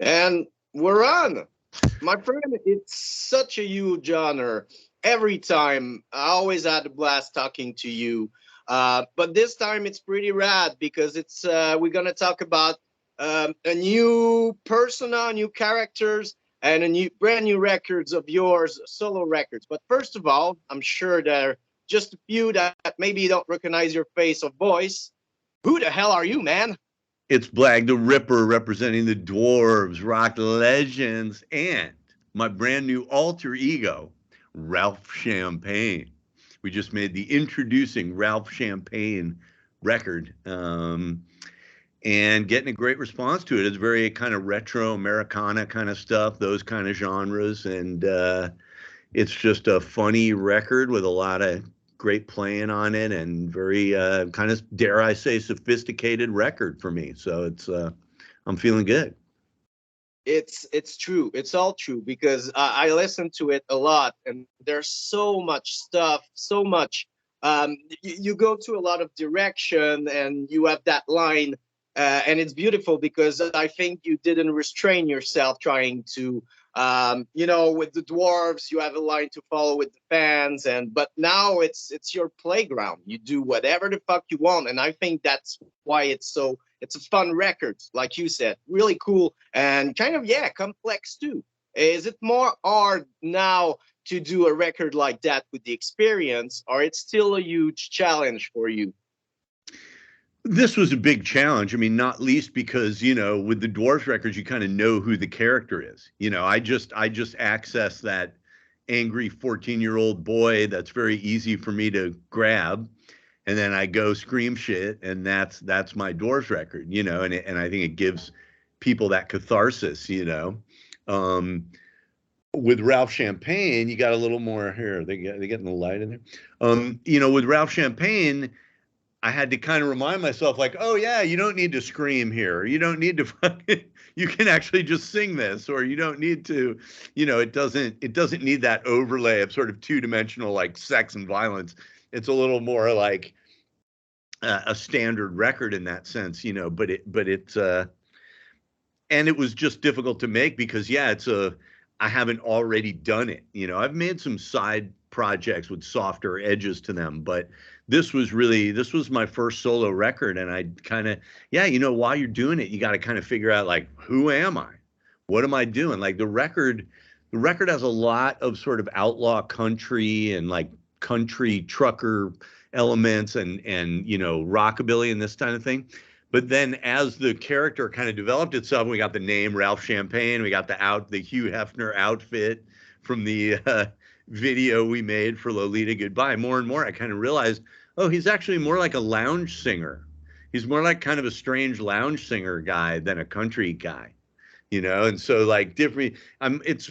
And we're on. My friend, it's such a huge honor. Every time, I always had a blast talking to you. But this time it's pretty rad because it's we're gonna talk about a new persona, new characters, and a new brand new records of yours, solo records. But first of all, I'm sure there are just a few that maybe don't recognize your face or voice. Who the hell are you, man? It's Blag the Ripper representing the Dwarves, rock legends, and my brand new alter ego, Ralph Champagne. We just made the introducing Ralph Champagne record, and getting a great response to it. It's very kind of retro Americana kind of stuff, those kind of genres, and it's just a funny record with a lot of great playing on it and very kind of, dare I say, sophisticated record for me. So it's I'm feeling good. It's true. It's all true because I listen to it a lot, and there's so much stuff, so much. You go to a lot of direction, and you have that line, and it's beautiful because I think you didn't restrain yourself trying to. With the dwarves, you have a line to follow with the fans, and but now it's your playground. You do whatever the fuck you want, and I think that's why it's a fun record, like you said, really cool and kind of complex too. Is it more hard now to do a record like that with the experience, or it's still a huge challenge for you? This was a big challenge. I mean, not least because, with the Dwarves records, you kind of know who the character is. I just access that angry 14-year-old boy that's very easy for me to grab, and then I go scream shit, and that's my Dwarves record, and I think it gives people that catharsis. Um, with Ralph Champagne, you got a little more here. They getting the light in there. With Ralph Champagne, I had to kind of remind myself, like, oh yeah, you don't need to scream here. You don't need to fucking, you can actually just sing this, or you don't need to, it doesn't need that overlay of sort of two-dimensional like sex and violence. It's a little more like a standard record in that sense, but it's and it was just difficult to make because I haven't already done it. I've made some side projects with softer edges to them, but this was my first solo record, and I kind of, while you're doing it, you got to kind of figure out, like, who am I? What am I doing? Like the record has a lot of sort of outlaw country and like country trucker elements and rockabilly and this kind of thing. But then as the character kind of developed itself, we got the name Ralph Champagne, we got the Hugh Hefner outfit from the video we made for Lolita Goodbye. More and more I kind of realized, oh, he's actually more like a lounge singer. He's more like kind of a strange lounge singer guy than a country guy. And so, like, different,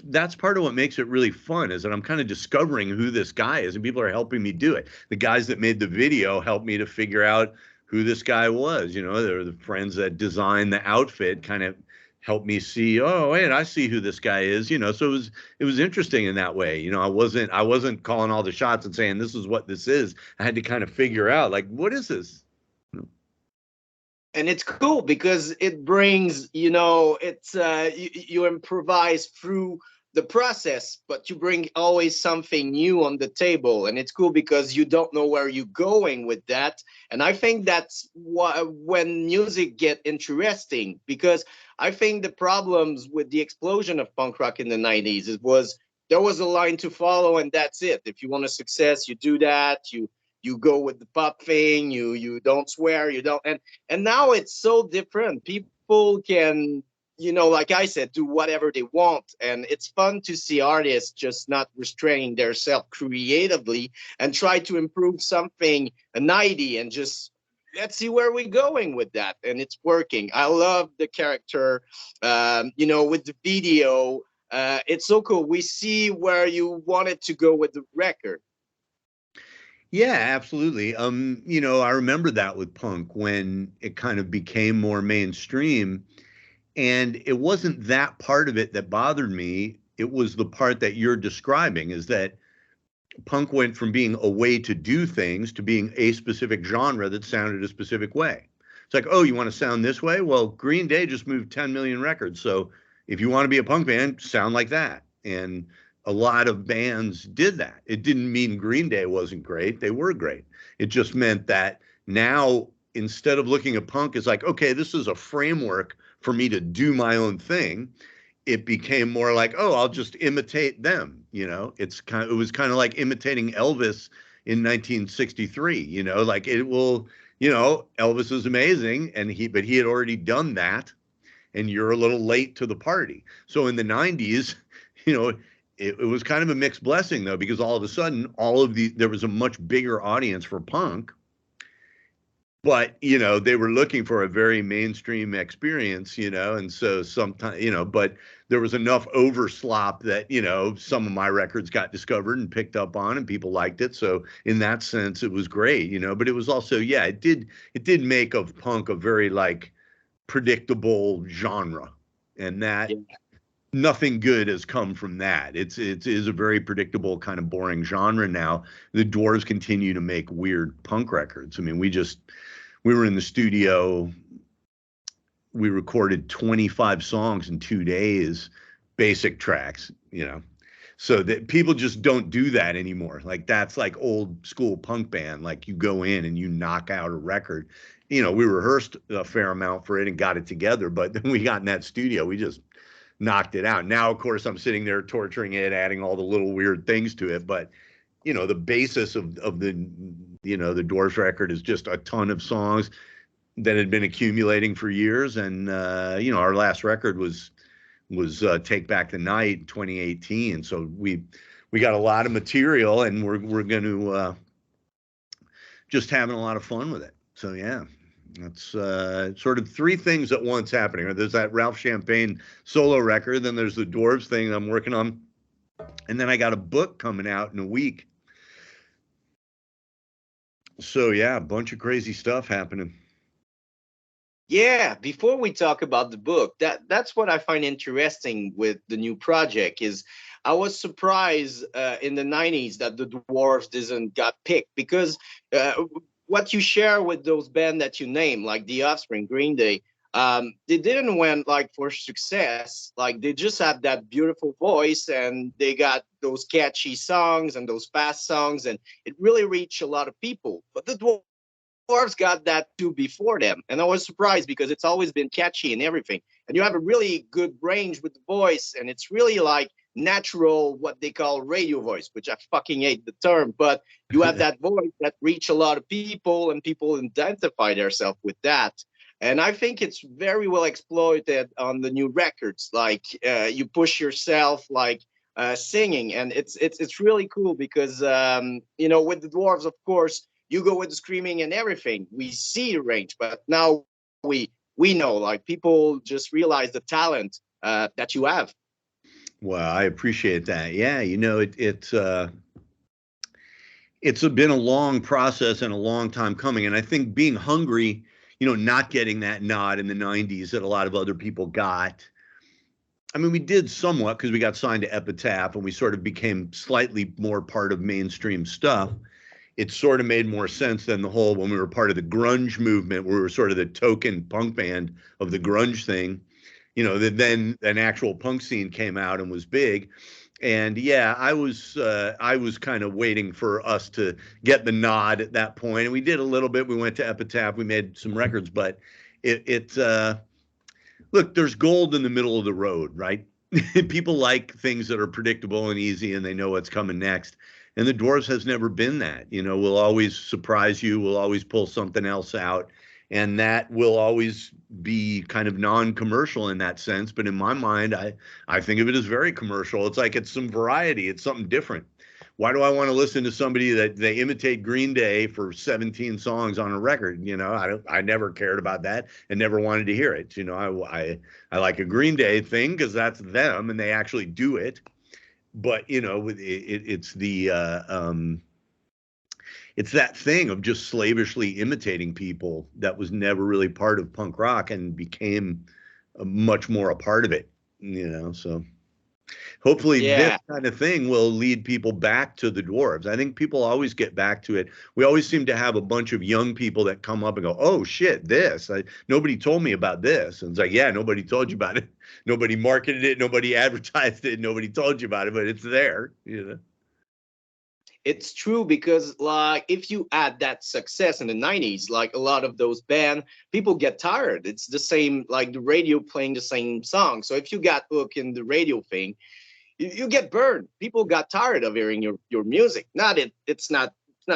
that's part of what makes it really fun, is that I'm kind of discovering who this guy is, and people are helping me do it. The guys that made the video helped me to figure out who this guy was. They're the friends that designed the outfit, kind of helped me see, oh wait, I see who this guy is. So it was interesting in that way. I wasn't calling all the shots and saying this is what this is. I had to kind of figure out, like, what is this? And it's cool because it brings, it's you improvise through the process, but you bring always something new on the table, and it's cool because you don't know where you're going with that. And I think that's why when music get interesting, because I think the problems with the explosion of punk rock in the 90s, it was there was a line to follow, and that's it. If you want a success, you do that. You go with the pop thing. You don't swear. You don't. And now it's so different. People can, like I said, do whatever they want, and it's fun to see artists just not restraining themselves creatively and try to improve something a 90 and just let's see where we're going with that, and it's working. I love the character, with the video. It's so cool. We see where you wanted to go with the record. Yeah, absolutely. I remember that with punk when it kind of became more mainstream. And it wasn't that part of it that bothered me. It was the part that you're describing, is that punk went from being a way to do things to being a specific genre that sounded a specific way. It's like, oh, you want to sound this way? Well, Green Day just moved 10 million records. So, if you want to be a punk band, sound like that. And a lot of bands did that. It didn't mean Green Day wasn't great. They were great. It just meant that now, instead of looking at punk as like, okay, this is a framework for me to do my own thing, it became more like, oh, I'll just imitate them. It was kind of like imitating Elvis in 1963. Like it will, Elvis is amazing, but he had already done that, and you're a little late to the party. So in the 90s, you know, it was kind of a mixed blessing though, because all of a sudden, there was a much bigger audience for punk, but they were looking for a very mainstream experience, and so sometimes, but there was enough overslop that some of my records got discovered and picked up on, and people liked it. So in that sense, it was great, but it was also, yeah, it did make of punk a very like predictable genre, and that nothing good has come from that. It is a very predictable, kind of boring genre now. The Dwarves continue to make weird punk records. I mean, we were in the studio, we recorded 25 songs in 2 days, basic tracks, so that people just don't do that anymore. Like that's like old school punk band. Like you go in and you knock out a record. We rehearsed a fair amount for it and got it together, but then we got in that studio, we just knocked it out. Now, of course, I'm sitting there torturing it, adding all the little weird things to it, but the basis of the Dwarves record is just a ton of songs that had been accumulating for years. And our last record was Take Back the Night, 2018. So we got a lot of material, and we're going to just having a lot of fun with it. So yeah, that's sort of three things at once happening. There's that Ralph Champagne solo record, then there's the Dwarves thing I'm working on, and then I got a book coming out in a week. So yeah, a bunch of crazy stuff happening. Yeah, before we talk about the book, that's what I find interesting with the new project is I was surprised in the 90s that the Dwarves didn't got picked, because what you share with those bands that you name, like The Offspring, Green Day, they didn't went like for success. Like they just have that beautiful voice, and they got those catchy songs and those fast songs, and it really reached a lot of people. But the Dwarves got that too before them, and I was surprised because it's always been catchy and everything. And you have a really good range with the voice, and it's really like natural, what they call radio voice, which I fucking hate the term, but you have that voice that reach a lot of people, and people identify themselves with that. And I think it's very well exploited on the new records. Like you push yourself, like singing, and it's really cool because with the Dwarves, of course, you go with the screaming and everything. We see range, but now we know, like people just realize the talent that you have. Well, I appreciate that. Yeah, it's been a long process and a long time coming, and I think being hungry, not getting that nod in the 90s that a lot of other people got. I mean, we did somewhat because we got signed to Epitaph and we sort of became slightly more part of mainstream stuff. It sort of made more sense than the whole when we were part of the grunge movement, where we were sort of the token punk band of the grunge thing. Then an actual punk scene came out and was big. And yeah, I was kind of waiting for us to get the nod at that point, and we did a little bit. We went to Epitaph, we made some records, but look, there's gold in the middle of the road, right? People like things that are predictable and easy, and they know what's coming next. And the Dwarves has never been that. We'll always surprise you. We'll always pull something else out. And that will always be kind of non-commercial in that sense. But in my mind, I think of it as very commercial. It's like it's some variety. It's something different. Why do I want to listen to somebody that they imitate Green Day for 17 songs on a record? I never cared about that and never wanted to hear it. I like a Green Day thing because that's them and they actually do it. But it's that thing of just slavishly imitating people that was never really part of punk rock and became much more a part of it. So Hopefully this Yeah, kind of thing will lead people back to the Dwarves. I think people always get back to it. We always seem to have a bunch of young people that come up and go, "Oh shit, this. Nobody told me about this." And it's like, "Yeah, nobody told you about it. Nobody marketed it, nobody advertised it, nobody told you about it, but it's there, you know." it's true because like if you add that success in the 90s, like a lot of those band people get tired. It's the same like the radio playing the same song. So if you got hooked in the radio thing, you get burned. People got tired of hearing your music. It's not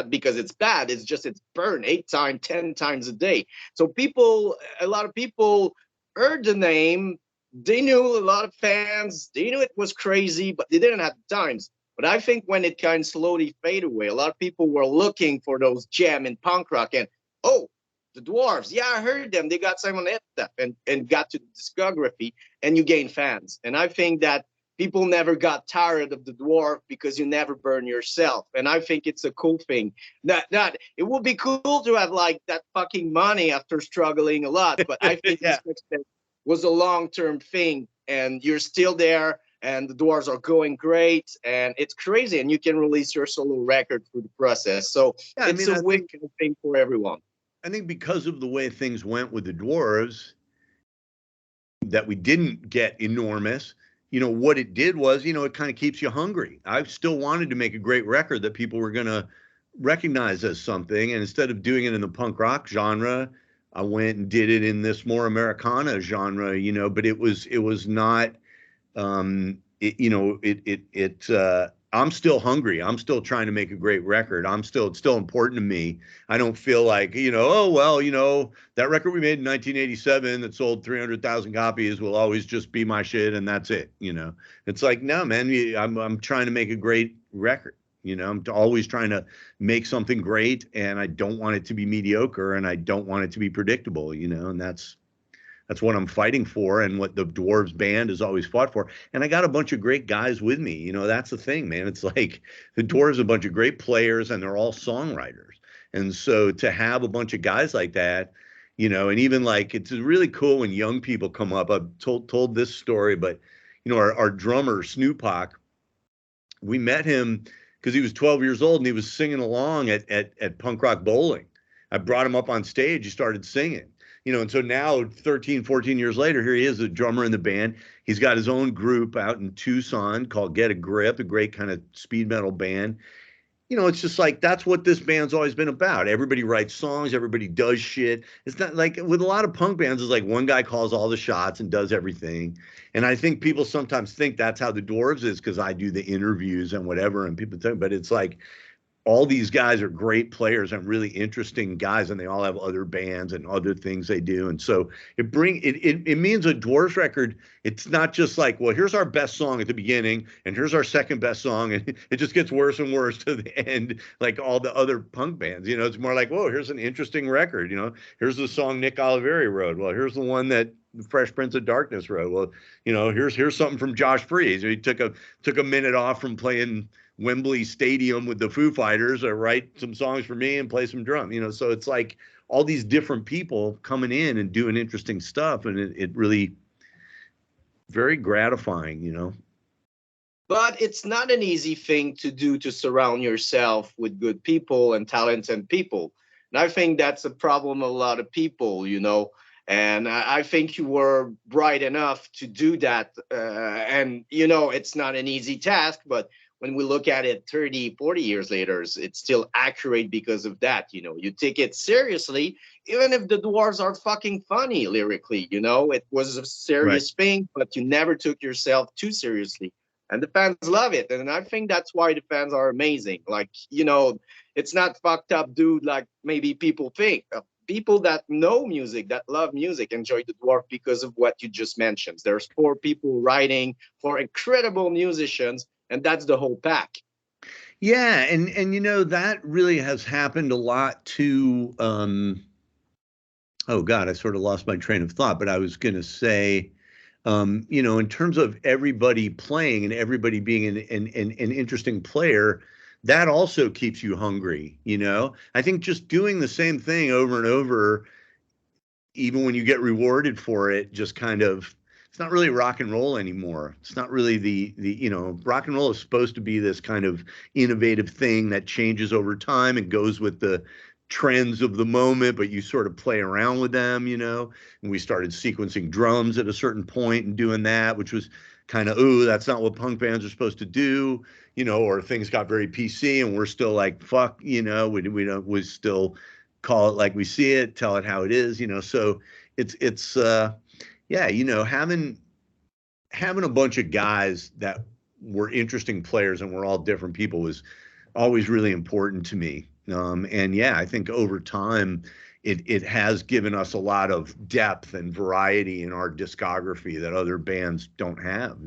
because it's bad. It's just it's burned 8 times, 10 times a day. So people, a lot of people heard the name. They knew a lot of fans. They knew it was crazy, but they didn't have the times. But I think when it kind of slowly fade away, a lot of people were looking for those gem in punk rock and oh, the Dwarves. Yeah, I heard them. They got Simon Etta and got to the discography and you gain fans. And I think that people never got tired of the dwarf because you never burn yourself. And I think it's a cool thing. That it would be cool to have like that fucking money after struggling a lot, but I think Yeah. this was a long-term thing and you're still there and the dwarves are going great and it's crazy and you can release your solo record through the process. So Yeah, I it's mean, a win thing for everyone. I think because of the way things went with the Dwarves, that we didn't get enormous. What it did was, it kind of keeps you hungry. I still wanted to make a great record that people were going to recognize as something. And instead of doing it in the punk rock genre, I went and did it in this more Americana genre, but it was not I'm still hungry. I'm still trying to make a great record. It's still important to me. I don't feel like, oh, well, that record we made in 1987 that sold 300,000 copies will always just be my shit and that's it. It's like, no, man, I'm trying to make a great record. I'm always trying to make something great and I don't want it to be mediocre and I don't want it to be predictable, and that's what I'm fighting for and what the Dwarves band has always fought for. And I got a bunch of great guys with me. That's the thing, man. It's like the Dwarves are a bunch of great players and they're all songwriters. And so to have a bunch of guys like that, and even like it's really cool when young people come up. I've told this story, but our drummer Snoopak, we met him because he was 12 years old and he was singing along at punk rock bowling. I brought him up on stage. He started singing, and so now 13, 14 years later, here he is, a drummer in the band. He's got his own group out in Tucson called Get a Grip, a great kind of speed metal band. It's just like that's what this band's always been about. Everybody writes songs, everybody does shit. It's not like with a lot of punk bands, it's like one guy calls all the shots and does everything. And I think people sometimes think that's how the Dwarves is because I do the interviews and whatever, and people think, but it's like all these guys are great players and really interesting guys, and they all have other bands and other things they do. And so it means a Dwarves record. It's not just like, well, here's our best song at the beginning, and here's our second best song, and it just gets worse and worse to the end, like all the other punk bands. It's more like, whoa, here's an interesting record. Here's the song Nick Oliveri wrote. Well, here's the one that Fresh Prince of Darkness wrote. Well, here's something from Josh Freese. He took a minute off from playing Wembley Stadium with the Foo Fighters or write some songs for me and play some drum. So it's like all these different people coming in and doing interesting stuff. And it really very gratifying. But it's not an easy thing to do to surround yourself with good people and talented people. And I think that's a problem of a lot of people. And I think you were bright enough to do that. And it's not an easy task, but when we look at it 30, 40 years later, it's still accurate because of that. You take it seriously, even if the dwarves are fucking funny lyrically, it was a Right. serious thing, but you never took yourself too seriously and the fans love it. And I think that's why the fans are amazing. Like, it's not fucked up, dude, like maybe people think. People that know music, that love music, enjoy the dwarf because of what you just mentioned. There's 4 people writing, 4 incredible musicians, and that's the whole pack. Yeah. And that really has happened a lot to, oh God, I sort of lost my train of thought, but I was going to say, in terms of everybody playing and everybody being an interesting player, that also keeps you hungry. I think just doing the same thing over and over, even when you get rewarded for it, just kind of it's not really rock and roll anymore. It's not really the rock and roll is supposed to be this kind of innovative thing that changes over time and goes with the trends of the moment, but you sort of play around with them. And we started sequencing drums at a certain point and doing that, which was kind of, ooh, that's not what punk bands are supposed to do. Or things got very PC and we're still like, fuck, we still call it like we see it, tell it how it is. So it's yeah, having a bunch of guys that were interesting players and were all different people was always really important to me. And yeah, I think over time it has given us a lot of depth and variety in our discography that other bands don't have.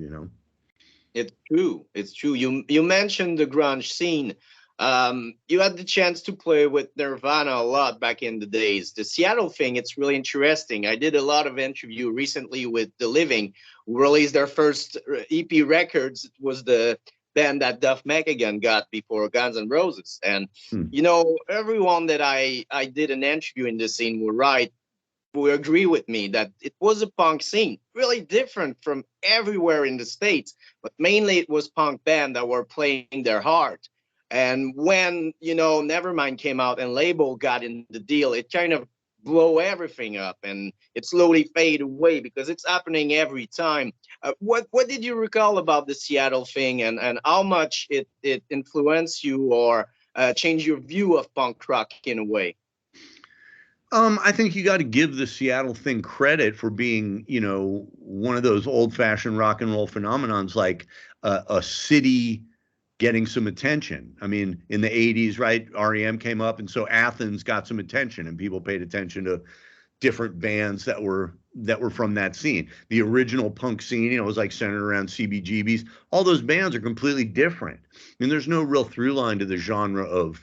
It's true. It's true. You mentioned the grunge scene. You had the chance to play with Nirvana a lot back in the days. The Seattle thing, it's really interesting. I did a lot of interview recently with The Living, who released their first EP records. It was the band that Duff McKagan got before Guns N' Roses. And Hmm. everyone that I did an interview in the scene were right, who agree with me that it was a punk scene, really different from everywhere in the States, but mainly it was punk band that were playing their heart. And when, Nevermind came out and Label got in the deal, it kind of blow everything up and it slowly fade away because it's happening every time. What did you recall about the Seattle thing and how much it influenced you or changed your view of punk rock in a way? I think you got to give the Seattle thing credit for being, one of those old-fashioned rock and roll phenomenons, like a city getting some attention. I mean, in the 80s, right, REM came up, and so Athens got some attention, and people paid attention to different bands that were from that scene. The original punk scene, was like centered around CBGBs. All those bands are completely different. I mean, there's no real through line to the genre of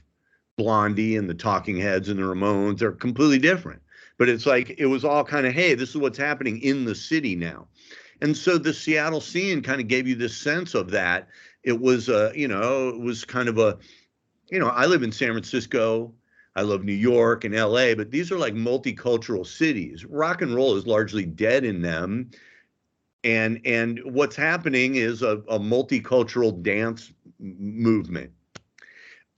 Blondie and the Talking Heads and the Ramones. They're completely different. But it's like it was all kind of, hey, this is what's happening in the city now. And so the Seattle scene kind of gave you this sense of that. It was it was kind of I live in San Francisco. I love New York and LA, but these are like multicultural cities. Rock and roll is largely dead in them. And what's happening is a multicultural dance movement.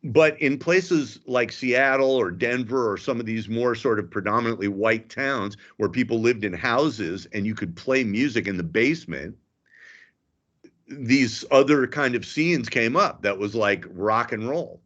But in places like Seattle or Denver or some of these more sort of predominantly white towns where people lived in houses and you could play music in the basement, these other kind of scenes came up that was like rock and roll.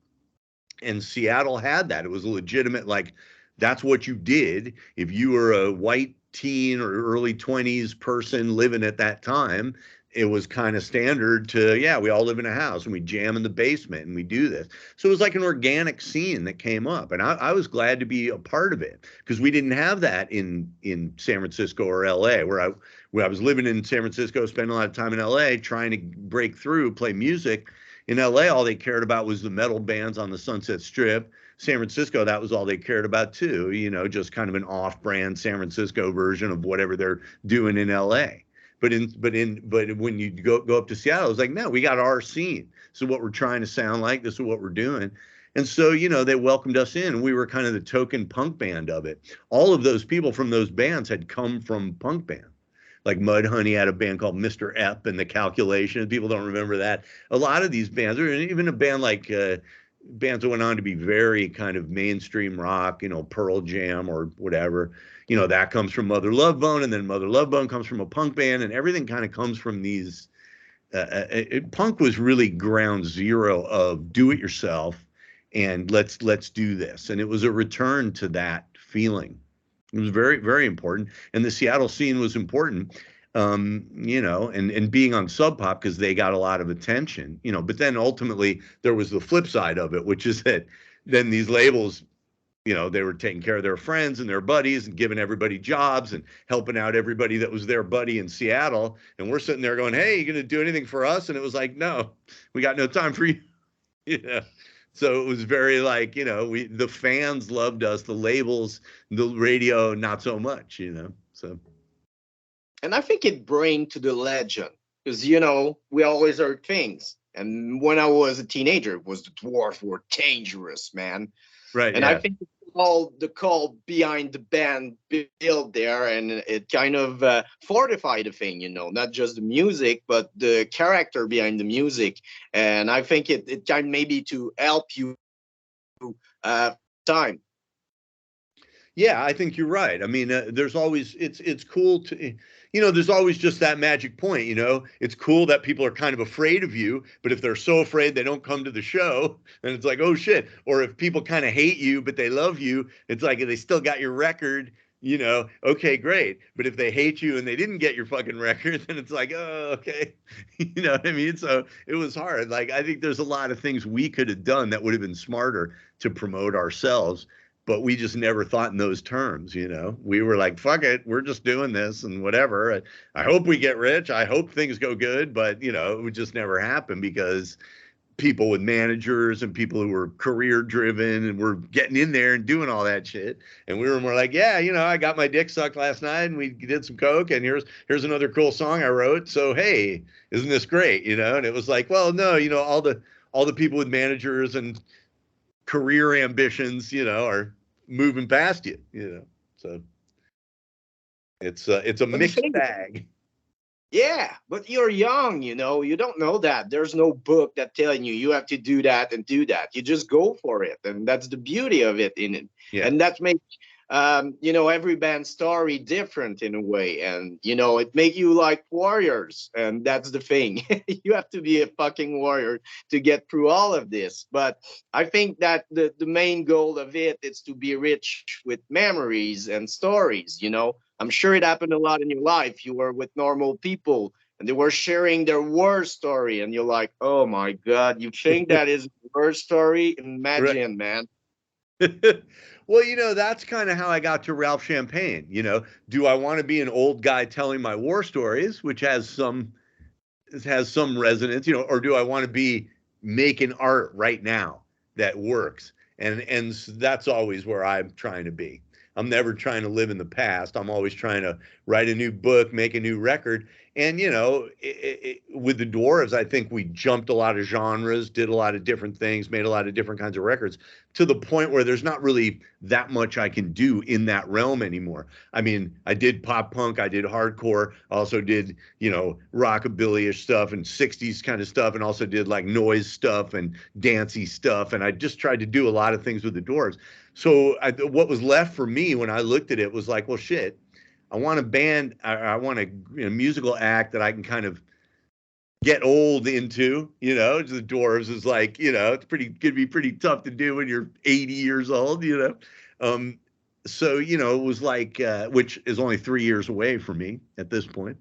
And Seattle had that. It was a legitimate, like, that's what you did. If you were a white teen or early 20s person living at that time, it was kind of standard to, yeah, we all live in a house and we jam in the basement and we do this. So it was like an organic scene that came up. And I was glad to be a part of it because we didn't have that in San Francisco or LA, where I was living in San Francisco, spending a lot of time in LA trying to break through, play music. In LA, all they cared about was the metal bands on the Sunset Strip. San Francisco, that was all they cared about too, just kind of an off-brand San Francisco version of whatever they're doing in LA. But when you go up to Seattle, it's like, no, we got our scene. So what we're trying to sound like, this is what we're doing. And so, they welcomed us in. We were kind of the token punk band of it. All of those people from those bands had come from punk bands. Like Mudhoney had a band called Mr. Ep and The Calculation. People don't remember that. A lot of these bands, or even a band like bands that went on to be very kind of mainstream rock, Pearl Jam or whatever, that comes from Mother Love Bone, and then Mother Love Bone comes from a punk band, and everything kind of comes from these. Punk was really ground zero of do it yourself, and let's do this, and it was a return to that feeling. It was very, very important. And the Seattle scene was important, and being on Sub Pop because they got a lot of attention, but then ultimately there was the flip side of it, which is that then these labels, they were taking care of their friends and their buddies and giving everybody jobs and helping out everybody that was their buddy in Seattle. And we're sitting there going, hey, you going to do anything for us? And it was like, no, we got no time for you. Yeah. So it was very like, the fans loved us, the labels, the radio, not so much. So And I think it bring to the legend because we always heard things. And when I was a teenager, it was the dwarf were dangerous, man. right, And I yeah. think it all the call behind the band built there, and it kind of fortified the thing, not just the music but the character behind the music. And I think it kind maybe to help you time. Yeah, I think you're right. I mean, there's always it's cool to there's always just that magic point. It's cool that people are kind of afraid of you, but if they're so afraid they don't come to the show, then it's like, oh shit. Or if people kind of hate you but they love you, it's like they still got your record. Okay, great. But if they hate you and they didn't get your fucking record, then it's like, oh, okay. You know what I mean? So it was hard. Like, I think there's a lot of things we could have done that would have been smarter to promote ourselves, but we just never thought in those terms. We were like, fuck it, we're just doing this and whatever. I hope we get rich, I hope things go good, but it would just never happen because people with managers and people who were career driven and were getting in there and doing all that shit, and we were more like, yeah, I got my dick sucked last night and we did some coke, and here's another cool song I wrote, so hey, isn't this great? And it was like, well, no, all the people with managers and career ambitions, are moving past you. So it's a But the mixed thing, bag. yeah, but you're young, you don't know that. There's no book that telling you have to do that and do that. You just go for it, and that's the beauty of it in it. Yeah. And that makes every band story different in a way, and it make you like warriors, and that's the thing. You have to be a fucking warrior to get through all of this. But I think that the main goal of it is to be rich with memories and stories. I'm sure it happened a lot in your life. You were with normal people and they were sharing their war story, and you're like, oh my God, you think that is a war story? Right. Imagine, man. Well, that's kind of how I got to Ralph Champagne. Do I want to be an old guy telling my war stories, which has some resonance, or do I want to be making art right now that works? And that's always where I'm trying to be. I'm never trying to live in the past. I'm always trying to write a new book, make a new record. And with the Dwarves, I think we jumped a lot of genres, did a lot of different things, made a lot of different kinds of records, to the point where there's not really that much I can do in that realm anymore. I mean, I did pop punk, I did hardcore, also did, rockabilly-ish stuff and 60s kind of stuff, and also did like noise stuff and dancey stuff. And I just tried to do a lot of things with the Dwarves. So what was left for me when I looked at it was like, well, shit, I want a band, I want a musical act that I can kind of get old into. The Dwarves is like, it's could be pretty tough to do when you're 80 years old. Um, so, it was like, which is only 3 years away from me at this point.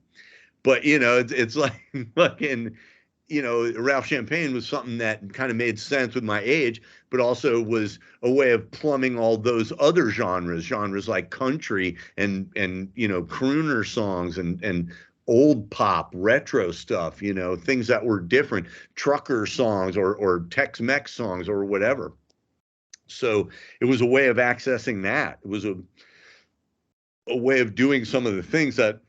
But, it's like fucking, Ralph Champagne was something that kind of made sense with my age, but also was a way of plumbing all those other genres like country and crooner songs and old pop, retro stuff, things that were different, trucker songs or Tex-Mex songs or whatever. So it was a way of accessing that. It was a way of doing some of the things that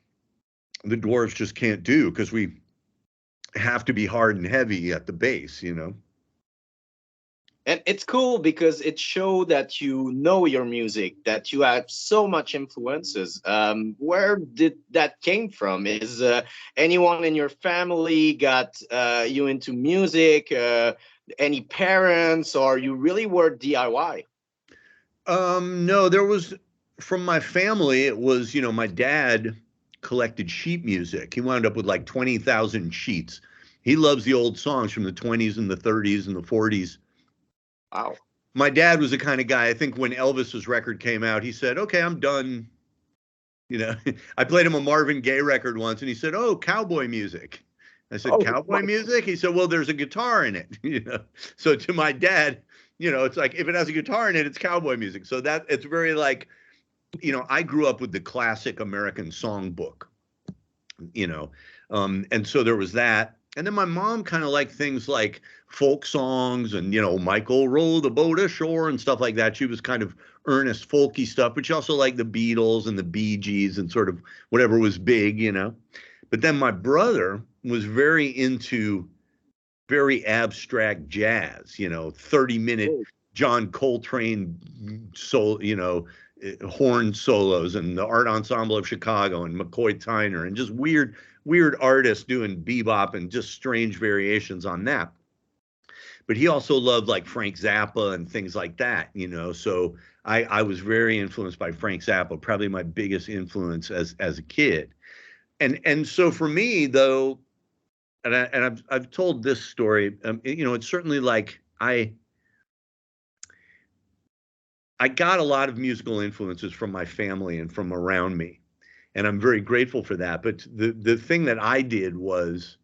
the Dwarves just can't do because we have to be hard and heavy at the base. And it's cool because it showed that you know your music, that you have so much influences. Where did that came from? Is anyone in your family got you into music? Any parents, or you really were DIY? No, there was from my family, it was, my dad collected sheet music. He wound up with like 20,000 sheets. He loves the old songs from the 20s and the 30s and the 40s. Wow. My dad was the kind of guy, I think when Elvis's record came out, he said, okay, I'm done. I played him a Marvin Gaye record once and he said, oh, cowboy music. I said, Oh my. cowboy music? He said, well, there's a guitar in it. So to my dad, it's like if it has a guitar in it, it's cowboy music. So that it's very like, I grew up with the classic American songbook, you know, and so there was that. And then my mom kind of liked things like folk songs and, Michael row the boat ashore and stuff like that. She was kind of earnest folky stuff, but she also liked the Beatles and the Bee Gees and sort of whatever was big. But then my brother was very into very abstract jazz, 30-minute Oh, John Coltrane horn solos, and the Art Ensemble of Chicago, and McCoy Tyner, and just weird artists doing bebop and just strange variations on that. But he also loved like Frank Zappa and things like that, So I was very influenced by Frank Zappa, probably my biggest influence as a kid. And so for me though, and I've told this story, it's certainly like I got a lot of musical influences from my family and from around me, and I'm very grateful for that. But the thing that I did was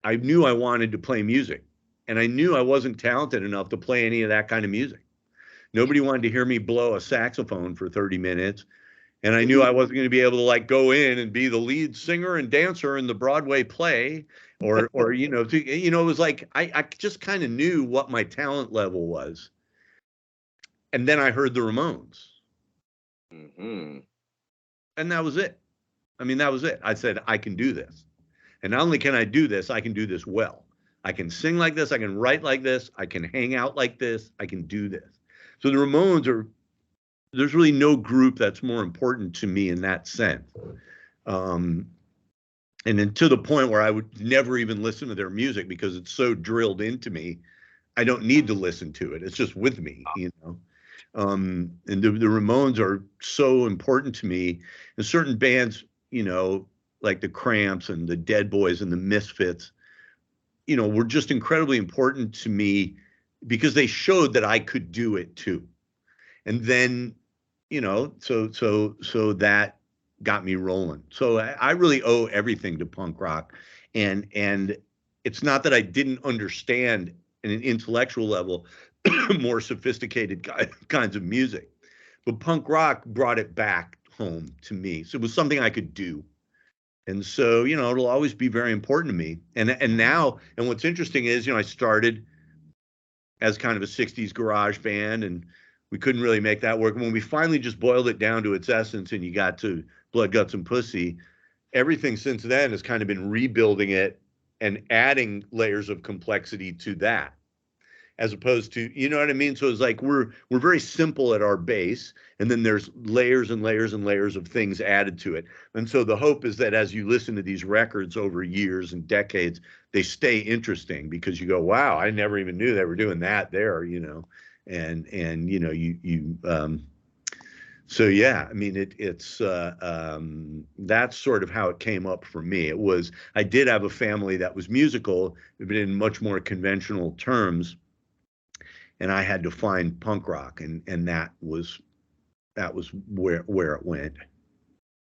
I knew I wanted to play music, and I knew I wasn't talented enough to play any of that kind of music. Nobody wanted to hear me blow a saxophone for 30 minutes. And I knew I wasn't going to be able to like go in and be the lead singer and dancer in the Broadway play, or it was like I just kind of knew what my talent level was. And then I heard the Ramones. Mm-hmm. And that was it. I mean, that was it. I said, I can do this. And not only can I do this, I can do this well. I can sing like this. I can write like this. I can hang out like this. I can do this. So the Ramones there's really no group that's more important to me in that sense. And then to the point where I would never even listen to their music because it's so drilled into me. I don't need to listen to it. It's just with me, And the Ramones are so important to me. And certain bands, like the Cramps and the Dead Boys and the Misfits, were just incredibly important to me because they showed that I could do it too. And then, so that got me rolling. So I really owe everything to punk rock. And it's not that I didn't understand at an intellectual level more sophisticated kinds of music, but punk rock brought it back home to me. So it was something I could do. And so, it'll always be very important to me. And now, and what's interesting is, I started as kind of a 60s garage band, and we couldn't really make that work. When we finally just boiled it down to its essence and you got to Blood, Guts, and Pussy, everything since then has kind of been rebuilding it and adding layers of complexity to that, as opposed to, you know what I mean? So it's like we're very simple at our base, and then there's layers and layers and layers of things added to it. And so the hope is that as you listen to these records over years and decades, they stay interesting because you go, wow, I never even knew they were doing that there, and so yeah, I mean that's sort of how it came up for me. It was, I did have a family that was musical, but in much more conventional terms, and I had to find punk rock, and that was where it went.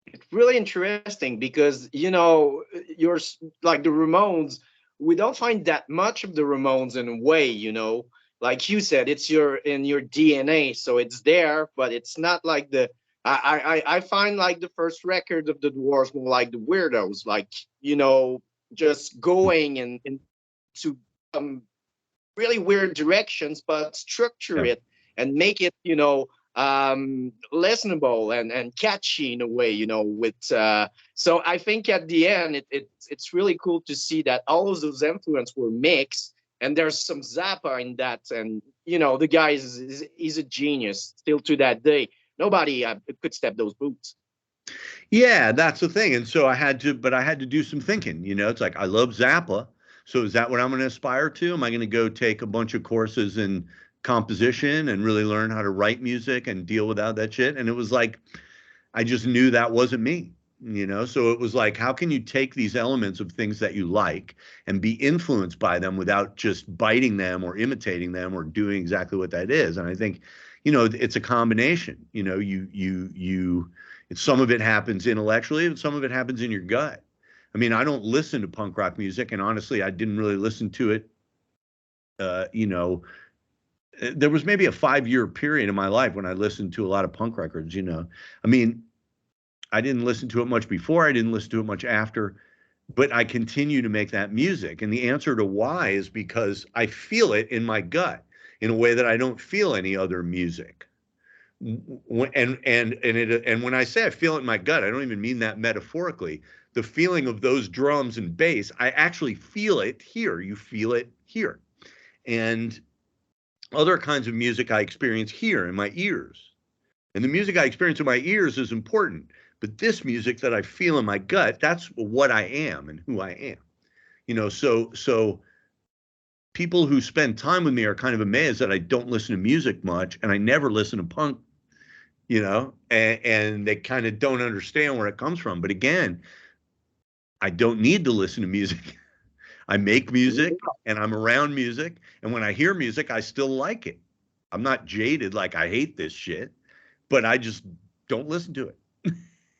It's really interesting because you're like the Ramones. We don't find that much of the Ramones in a way, like you said, it's in your DNA, so it's there, but it's not like the. I find like the first record of the Dwarves more like the Weirdos, like just going into really weird directions, but structure Yeah. it and make it listenable and catchy in a way, with so I think at the end it's really cool to see that all of those influences were mixed, and there's some Zappa in that, and the guy is a genius still to that day. Nobody could step those boots. Yeah, that's the thing. And so I had to do some thinking, it's like, I love Zappa. So is that what I'm going to aspire to? Am I going to go take a bunch of courses in composition and really learn how to write music and deal with all that shit? And it was like, I just knew that wasn't me, So it was like, how can you take these elements of things that you like and be influenced by them without just biting them or imitating them or doing exactly what that is? And I think, it's a combination. Some of it happens intellectually and some of it happens in your gut. I mean, I don't listen to punk rock music, and honestly, I didn't really listen to it. There was maybe a 5-year period in my life when I listened to a lot of punk records. I mean, I didn't listen to it much before. I didn't listen to it much after, but I continue to make that music. And the answer to why is because I feel it in my gut in a way that I don't feel any other music. And when I say I feel it in my gut, I don't even mean that metaphorically. The feeling of those drums and bass, I actually feel it here. You feel it here. And Other kinds of music I experience here in my ears. And the music I experience in my ears is important. But this music that I feel in my gut, that's what I am and who I am. So people who spend time with me are kind of amazed that I don't listen to music much and I never listen to punk, and they kind of don't understand where it comes from. But again, I don't need to listen to music. I make music and I'm around music. And when I hear music, I still like it. I'm not jaded like I hate this shit, but I just don't listen to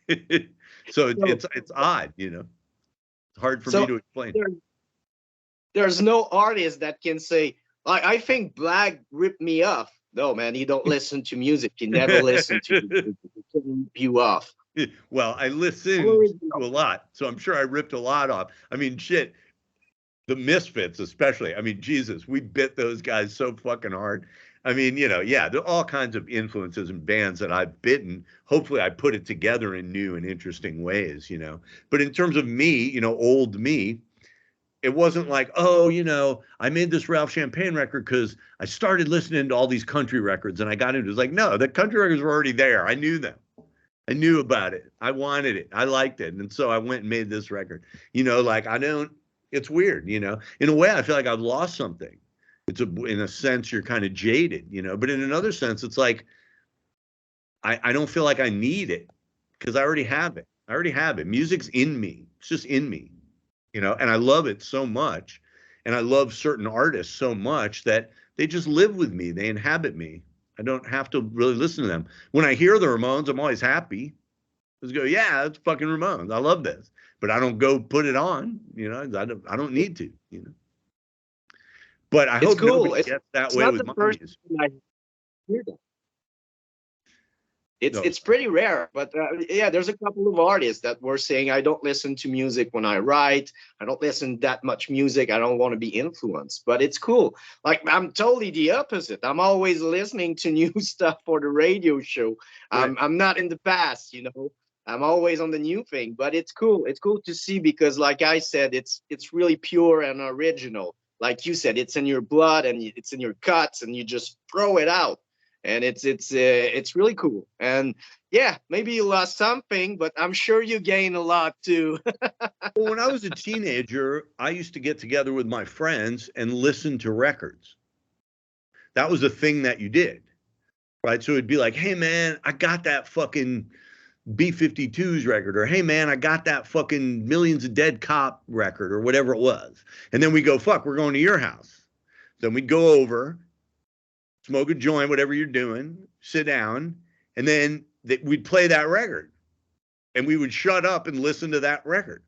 it. So So, it's odd, It's hard for me so to explain. there's no artist that can say, I think Blag ripped me off. No, man, you don't listen to music. You never listen to music. It can rip you off. Well, I listened to Original. a lot, so I'm sure I ripped a lot off. I mean, shit, the Misfits especially. I mean, Jesus, we bit those guys so fucking hard. I mean, yeah, there are all kinds of influences and bands that I've bitten. Hopefully I put it together in new and interesting ways. But in terms of me, old me, it wasn't like, oh, I made this Ralph Champagne record because I started listening to all these country records and I got into it. It's like, no, the country records were already there. I knew them. I knew about it. I wanted it. I liked it. And so I went and made this record. Like it's weird, In a way, I feel like I've lost something. In a sense, you're kind of jaded, but in another sense, it's like I don't feel like I need it because I already have it. I already have it. Music's in me. It's just in me, and I love it so much. And I love certain artists so much that they just live with me. They inhabit me. I don't have to really listen to them. When I hear the Ramones, I'm always happy. Just go, yeah, it's fucking Ramones. I love this. But I don't go put it on, I don't need to. But I It's hope cool. nobody gets that It's way not with the my first music. time I hear that. It's No, it's pretty rare, but yeah, there's a couple of artists that were saying I don't listen to music when I write. I don't listen that much music. I don't want to be influenced, but it's cool. Like I'm totally the opposite. I'm always listening to new stuff for the radio show. right. I'm not in the past. I'm always on the new thing, but it's cool. It's cool to see because, like I said, it's really pure and original. Like you said, it's in your blood and it's in your guts, and you just throw it out, and it's really cool. And yeah, maybe you lost something, but I'm sure you gain a lot too. Well, when I was a teenager, I used to get together with my friends and listen to records. That was a thing that you did, right? So it'd be like, hey, man, I got that fucking B-52s record, or hey, man, I got that fucking Millions of Dead Cop record, or whatever it was. And then we go, fuck, we're going to your house. Then we'd go over, smoke a joint, whatever you're doing, sit down, and then we'd play that record. And we would shut up and listen to that record.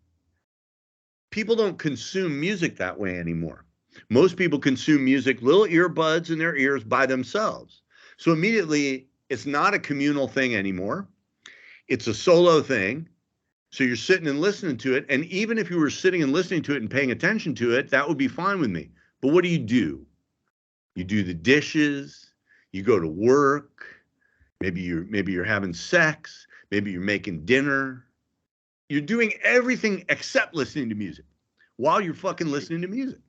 People don't consume music that way anymore. Most people consume music, little earbuds in their ears by themselves. So immediately, it's not a communal thing anymore. It's a solo thing. So you're sitting and listening to it. And even if you were sitting and listening to it and paying attention to it, that would be fine with me. But what do? You do the dishes, you go to work, maybe you're having sex, maybe you're making dinner. You're doing everything except listening to music while you're fucking listening to music.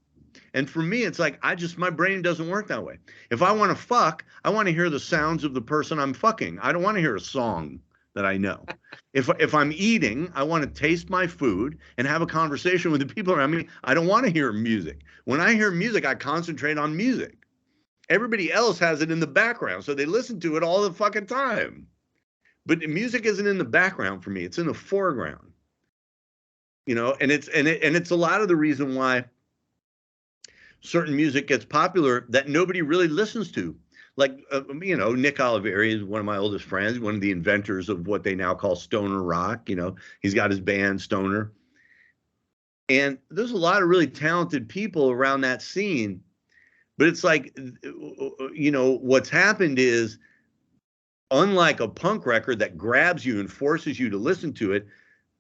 And for me, it's like, my brain doesn't work that way. If I want to fuck, I want to hear the sounds of the person I'm fucking. I don't want to hear a song that I know. If I'm eating, I want to taste my food and have a conversation with the people around me. I don't want to hear music. When I hear music, I concentrate on music. Everybody else has it in the background, so they listen to it all the fucking time. But music isn't in the background for me. It's in the foreground. And it's a lot of the reason why certain music gets popular that nobody really listens to. Like, Nick Oliveri is one of my oldest friends, one of the inventors of what they now call stoner rock. He's got his band Stoner. And there's a lot of really talented people around that scene. But it's like, what's happened is, unlike a punk record that grabs you and forces you to listen to it,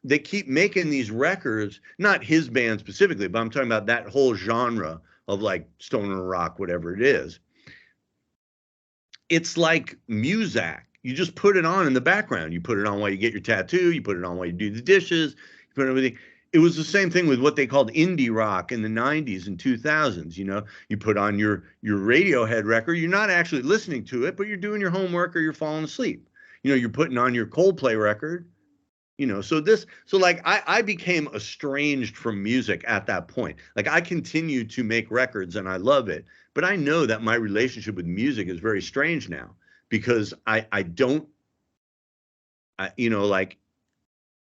they keep making these records, not his band specifically, but I'm talking about that whole genre of like stoner rock, whatever it is. It's like Muzak. You just put it on in the background. You put it on while you get your tattoo. You put it on while you do the dishes. You put everything. it was the same thing with what they called indie rock in the 90s and 2000s. You know, you put on your Radiohead record, you're not actually listening to it, but you're doing your homework or you're falling asleep. You know, you're putting on your Coldplay record, you know. So like I became estranged from music at that point. Like I continue to make records and I love it, but I know that my relationship with music is very strange now because I don't, you know, like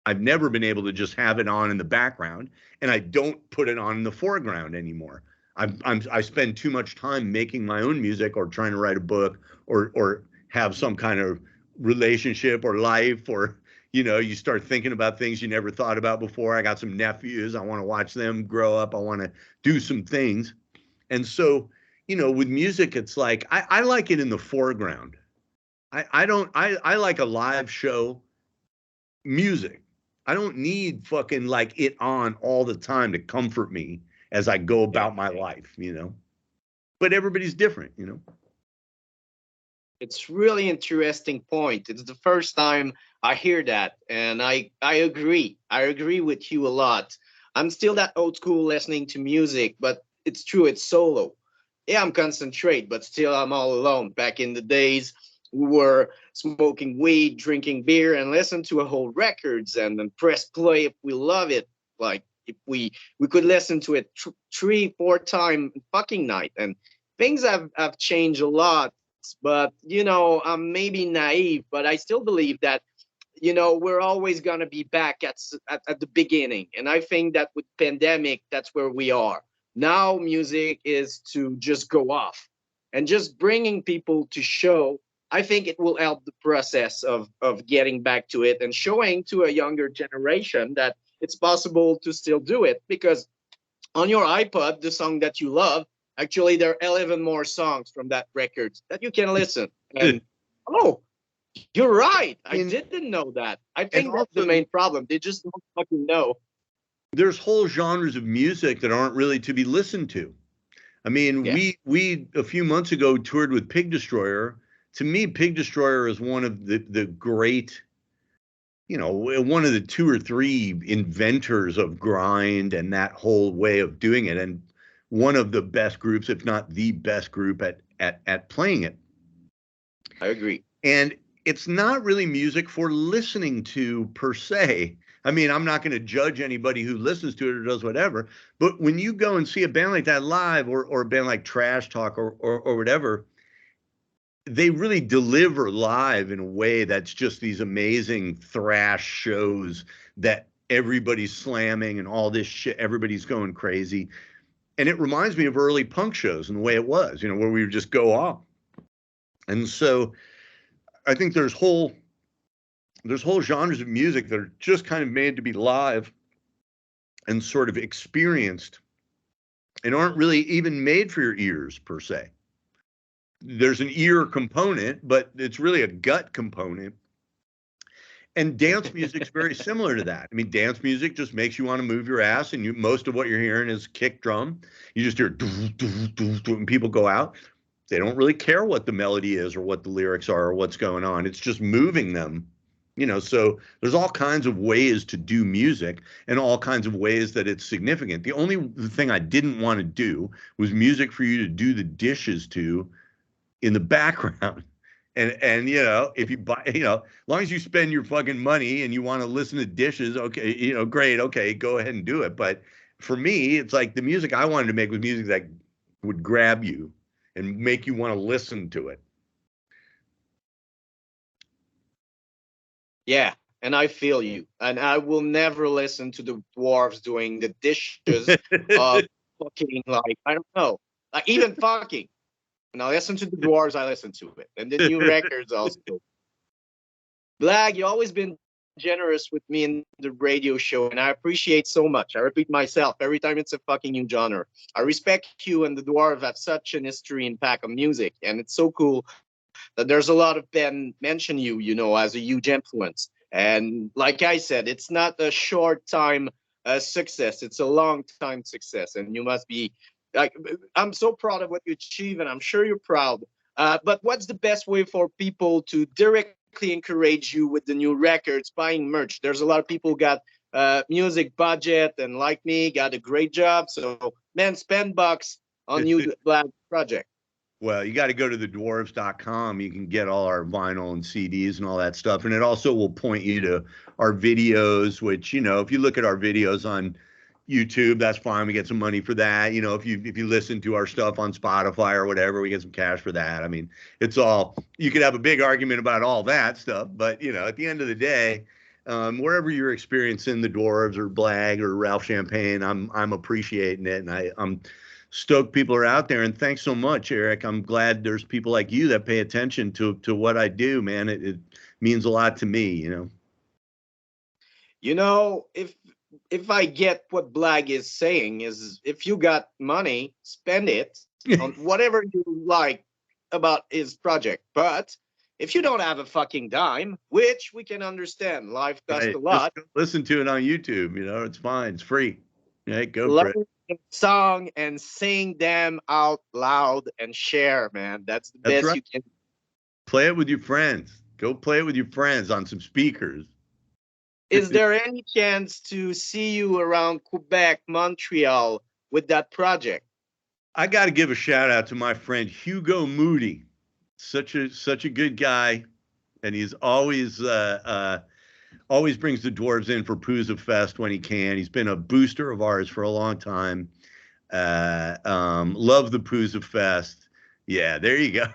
I've never been able to just have it on in the background, and I don't put it on in the foreground anymore. I spend too much time making my own music or trying to write a book or have some kind of relationship or life, or you know, you start thinking about things you never thought about before. I got some nephews. I want to watch them grow up. I want to do some things. And so, you know, with music, it's like I like it in the foreground. I don't I like a live show music. I don't need fucking like it on all the time to comfort me as I go Yeah. about my life, you know. But everybody's different, you know. It's really interesting point. It's the first time I hear that, and I agree. I agree with you a lot. I'm still that old school listening to music, but it's true. It's solo. Yeah, I'm concentrate, but still I'm all alone. Back in the days, we were smoking weed, drinking beer, and listen to a whole records, and then press play if we love it. Like if we could listen to it 3, 4 time fucking night, and things have changed a lot, but I'm maybe naive, but I still believe that we're always going to be back at the beginning. And I think that with pandemic, that's where we are now. Music is to just go off and just bringing people to show. I think it will help the process of getting back to it and showing to a younger generation that it's possible to still do it, because on your iPod, the song that you love, actually there are 11 more songs from that record that you can listen. And oh, you're right. I and didn't know that. I and think that's the also main problem. They just don't fucking know. there's whole genres of music that aren't really to be listened to. I mean, Yeah, we a few months ago toured with Pig Destroyer. To me, Pig Destroyer is one of the great, you know, one of the two or three inventors of grind and that whole way of doing it, and one of the best groups, if not the best group at playing it. I agree. And it's not really music for listening to per se. I mean, I'm not going to judge anybody who listens to it or does whatever, but when you go and see a band like that live, or a band like Trash Talk, or whatever, they really deliver live in a way that's just these amazing thrash shows that everybody's slamming and all this shit, everybody's going crazy. And it reminds me of early punk shows and the way it was, you know, where we would just go off. And so I think there's whole genres of music that are just kind of made to be live and sort of experienced and aren't really even made for your ears per se. There's an ear component, but it's really a gut component. And dance music's very similar to that. I mean, dance music just makes you want to move your ass, and most of what you're hearing is kick drum. You just hear doo, doo, doo, doo, and people go out. They don't really care what the melody is or what the lyrics are or what's going on. It's just moving them, you know. So there's all kinds of ways to do music and all kinds of ways that it's significant. The only thing I didn't want to do was music for you to do the dishes to in the background. And you know, if you buy, you know, as long as you spend your fucking money and you want to listen to dishes, okay, you know, great, okay, go ahead and do it. But for me, it's like the music I wanted to make was music that would grab you and make you want to listen to it. Yeah, and I feel you. And I will never listen to the dwarves doing the dishes of fucking, like, I don't know, like even fucking. When I listen to the dwarves, I listen to it. And the new records also. Blag, you always been generous with me in the radio show, and I appreciate so much. I repeat myself every time it's a fucking new genre. I respect you, and the dwarf have such an history and pack of music, and it's so cool that there's a lot of them mention you, as a huge influence. And like I said, it's not a short time success; it's a long time success, and you must be like, I'm so proud of what you achieve, and I'm sure you're proud. But what's the best way for people to directly encourage you with the new records, buying merch? There's a lot of people got music budget, and like me, got a great job. So man, spend bucks on new Blag project. Well, you got to go to the dwarves.com. You can get all our vinyl and CDs and all that stuff. And it also will point you to our videos, which, you know, if you look at our videos on YouTube, that's fine. We get some money for that. You know, if you listen to our stuff on Spotify or whatever, we get some cash for that. I mean, it's all, you could have a big argument about all that stuff, but you know, at the end of the day, wherever you're experiencing the Dwarves or Blag or Ralph Champagne, I'm appreciating it, and I'm stoked people are out there. And thanks so much, Eric. I'm glad there's people like you that pay attention to what I do, man. It means a lot to me, you know. You know, if I get what Blag is saying is, if you got money, spend it on whatever you like about his project. But if you don't have a fucking dime, which we can understand, life costs Right. a Just lot, go listen to it on YouTube. You know, it's fine. It's free. Right. Go for it. learn a song and sing them out loud and share, man. That's the That's best right. you can. Play it with your friends. Go play it with your friends on some speakers. Is there any chance to see you around Quebec, Montreal with that project? I got to give a shout out to my friend Hugo Moody. Such a good guy, and he's always brings the dwarves in for Pooza Fest when he can. He's been a booster of ours for a long time. Love the Pooza Fest. Yeah, there you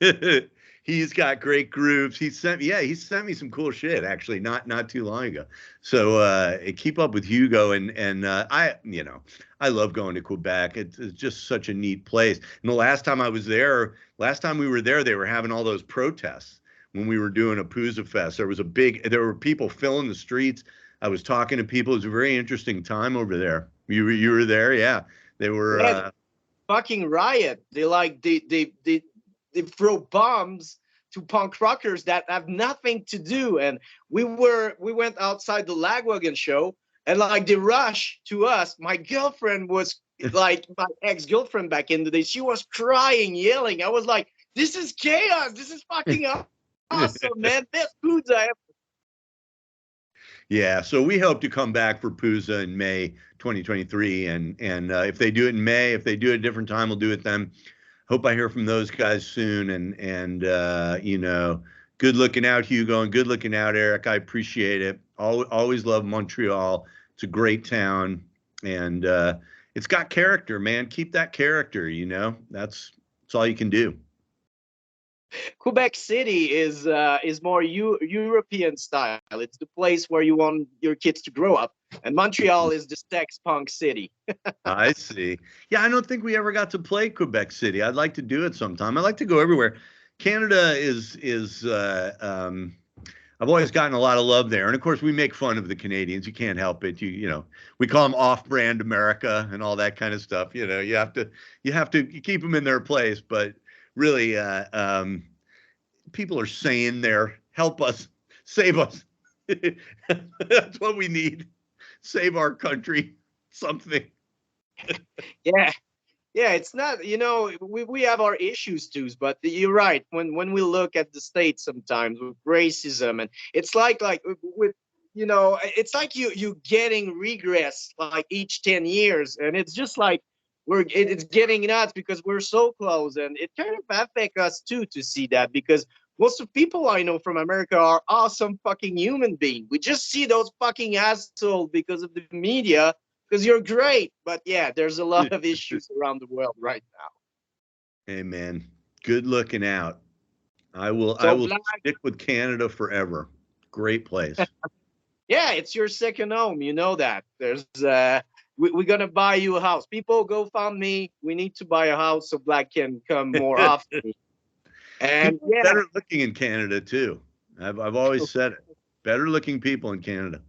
go. He's got great groups. He sent me some cool shit actually, not too long ago. So keep up with Hugo, and I love going to Quebec. It's just such a neat place. And the last time we were there, they were having all those protests when we were doing a Pooza Fest. There were people filling the streets. I was talking to people. It was a very interesting time over there. You were there, yeah. They were Yeah, fucking riot. They throw bombs to punk rockers that have nothing to do. And we went outside the Lagwagon show, and like they rush to us. My girlfriend was like, my ex-girlfriend back in the day, she was crying, yelling. I was like, this is chaos. This is fucking awesome, man. Best foods I ever. Yeah, so we hope to come back for Pooza in May 2023, and if they do it in May, if they do it a different time, we'll do it then. Hope I hear from those guys soon, and good looking out, Hugo, and good looking out, Eric. I appreciate it. Always love Montreal. It's a great town, and it's got character, man. Keep that character. You know, that's all you can do. Quebec City is more European style. It's the place where you want your kids to grow up, and Montreal is the sex punk city. I see. Yeah, I don't think we ever got to play Quebec City. I'd like to do it sometime. I like to go everywhere. Canada is I've always gotten a lot of love there, and of course we make fun of the Canadians. You can't help it. You know we call them off-brand America and all that kind of stuff. You know you have to keep them in their place, but really people are saying there, help us, save us. That's what we need. Save our country. Something. Yeah, yeah. It's not, we have our issues too, but you're right. When we look at the states sometimes with racism, and it's like with it's like you getting regress like each 10 years, and it's just like it's getting nuts because we're so close, and it kind of affects us too to see that, because most of people I know from America are awesome fucking human beings. We just see those fucking assholes because of the media, because you're great. But yeah, there's a lot of issues around the world right now. Hey man, good looking out. I So will Black, stick with Canada forever. Great place. yeah, it's your second home. You know that. We're gonna buy you a house. People, go find me. We need to buy a house so Black can come more often. And People are yeah, better looking in Canada too. I've always said it. Better looking people in Canada.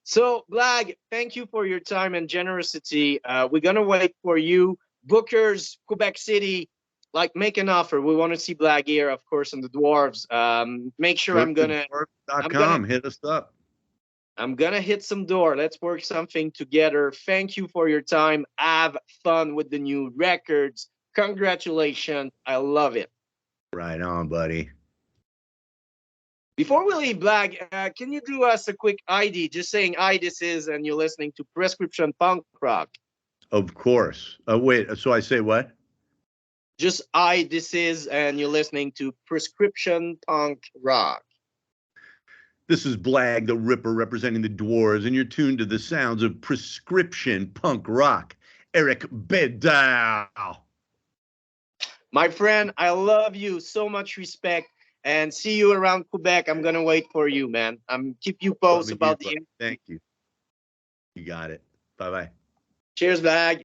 so Blag, thank you for your time and generosity. We're gonna wait for you, Bookers, Quebec City. Like, make an offer. We want to see Blag here, of course, and the Dwarves. Make sure Go to I'm gonna dwarf.com. Hit us up. I'm gonna hit some door. Let's work something together. Thank you for your time. Have fun with the new records. Congratulations. I love it. Right on, buddy. Before we leave, Blag, can you do us a quick ID, just saying I this is, and you're listening to Prescription Punk Rock. Of course. Wait, so I say what? Just I this is, and you're listening to Prescription Punk Rock. This is Blag the Ripper representing the Dwarves, and you're tuned to the sounds of Prescription Punk Rock. Eric Bedau. My friend, I love you. So much respect. And see you around Quebec. I'm gonna wait for you, man. I'm keep you posted Loving you, about bud. the. Thank you. You got it. Bye bye. Cheers, Blag.